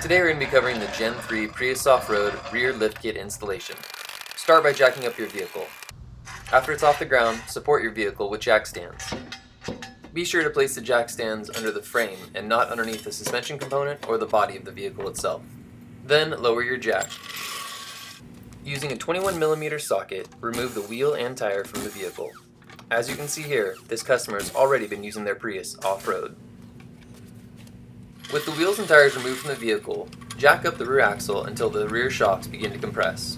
Today we're going to be covering the Gen 3 Prius Offroad rear lift kit installation. Start by jacking up your vehicle. After it's off the ground, support your vehicle with jack stands. Be sure to place the jack stands under the frame and not underneath the suspension component or the body of the vehicle itself. Then lower your jack. Using a 21mm socket, remove the wheel and tire from the vehicle. As you can see here, this customer has already been using their Prius off-road. With the wheels and tires removed from the vehicle, jack up the rear axle until the rear shocks begin to compress.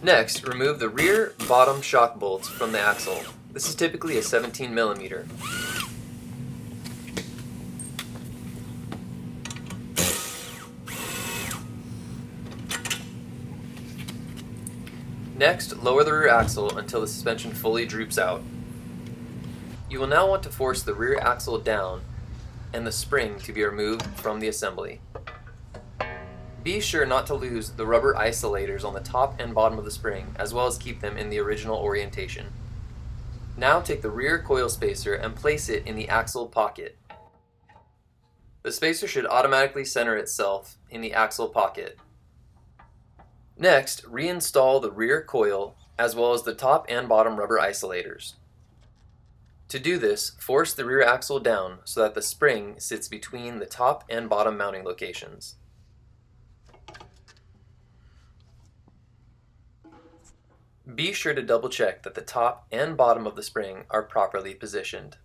Next, remove the rear bottom shock bolts from the axle. This is typically a 17mm. Next, lower the rear axle until the suspension fully droops out. You will now want to force the rear axle down and the spring to be removed from the assembly. Be sure not to lose the rubber isolators on the top and bottom of the spring, as well as keep them in the original orientation. Now take the rear coil spacer and place it in the axle pocket. The spacer should automatically center itself in the axle pocket. Next, reinstall the rear coil as well as the top and bottom rubber isolators. To do this, force the rear axle down so that the spring sits between the top and bottom mounting locations. Be sure to double check that the top and bottom of the spring are properly positioned.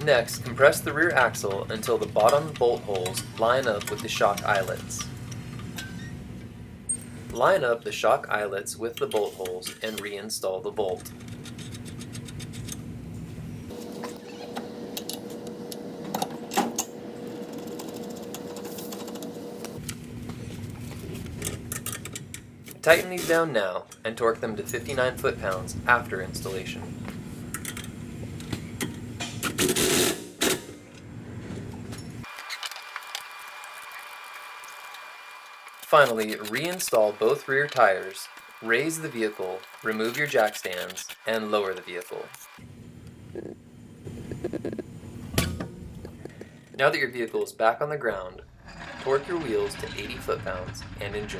Next, compress the rear axle until the bottom bolt holes line up with the shock eyelets. Line up the shock eyelets with the bolt holes and reinstall the bolt. Tighten these down now and torque them to 59 foot-pounds after installation. Finally, reinstall both rear tires, raise the vehicle, remove your jack stands, and lower the vehicle. Now that your vehicle is back on the ground, torque your wheels to 80 foot-pounds and enjoy.